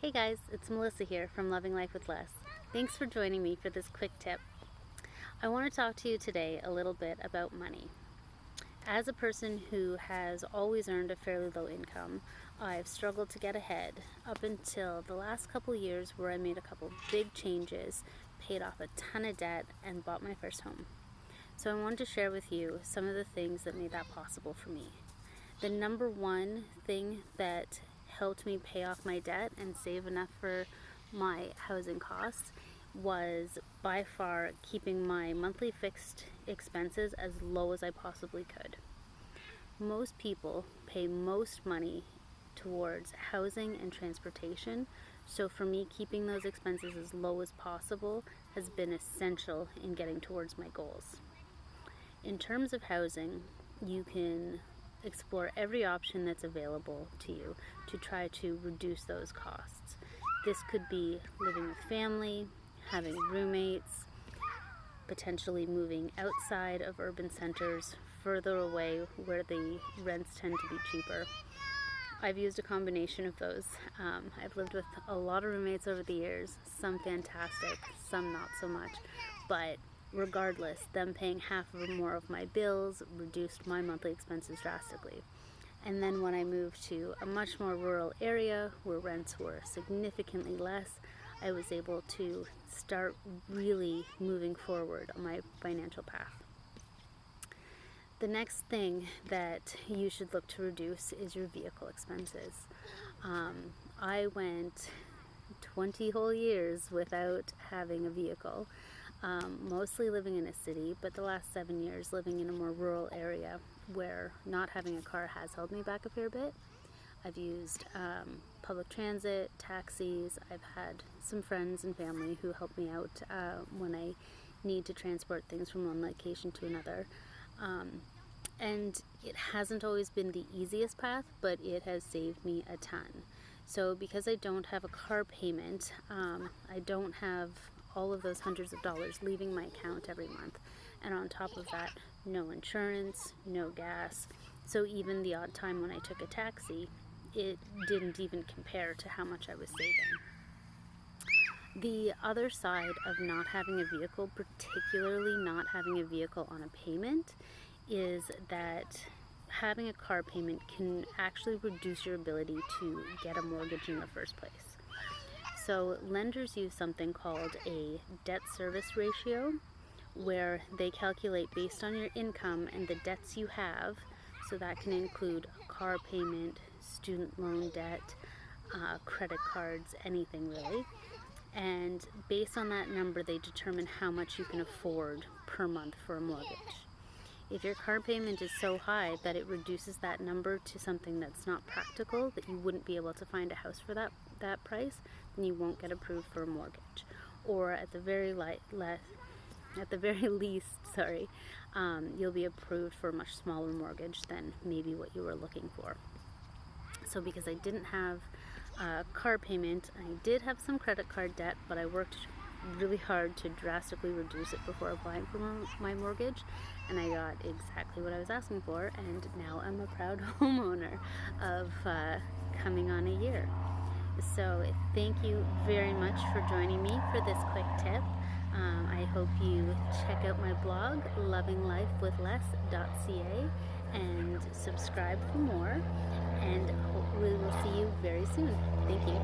Hey guys, it's Melissa here from Loving Life with Less. Thanks for joining me for this quick tip. I want to talk to you today a little bit about money. As a person who has always earned a fairly low income, I've struggled to get ahead up until the last couple years where I made a couple big changes, paid off a ton of debt, and bought my first home. So I wanted to share with you some of the things that made that possible for me. The number one thing that helped me pay off my debt and save enough for my housing costs was by far keeping my monthly fixed expenses as low as I possibly could. Most people pay most money towards housing and transportation, so for me, keeping those expenses as low as possible has been essential in getting towards my goals. In terms of housing, you can explore every option that's available to you to try to reduce those costs. This could be living with family, having roommates, potentially moving outside of urban centers, further away where the rents tend to be cheaper. I've used a combination of those. I've lived with a lot of roommates over the years, some fantastic, some not so much, but regardless, them paying half or more of my bills reduced my monthly expenses drastically. And then when I moved to a much more rural area where rents were significantly less, I was able to start really moving forward on my financial path. The next thing that you should look to reduce is your vehicle expenses. I went 20 whole years without having a vehicle. Mostly living in a city, but the last 7 years living in a more rural area where not having a car has held me back a fair bit. I've used public transit, taxis. I've had some friends and family who help me out when I need to transport things from one location to another. And it hasn't always been the easiest path, but it has saved me a ton. So because I don't have a car payment, I don't have all of those hundreds of dollars leaving my account every month. And on top of that, no insurance, no gas. So even the odd time when I took a taxi, it didn't even compare to how much I was saving. The other side of not having a vehicle, particularly not having a vehicle on a payment, is that having a car payment can actually reduce your ability to get a mortgage in the first place. So lenders use something called a debt service ratio, where they calculate based on your income and the debts you have. So that can include a car payment, student loan debt, credit cards, anything really. And based on that number, they determine how much you can afford per month for a mortgage. If your car payment is so high that it reduces that number to something that's not practical, that you wouldn't be able to find a house for that price, then you won't get approved for a mortgage. Or at the very least, you'll be approved for a much smaller mortgage than maybe what you were looking for. So because I didn't have a car payment, I did have some credit card debt, but I worked really hard to drastically reduce it before applying for my mortgage, and I got exactly what I was asking for, and now I'm a proud homeowner of coming on a year. So thank you very much for joining me for this quick tip. I hope you check out my blog, lovinglifewithless.ca, and subscribe for more, and hopefully we'll see you very soon. Thank you.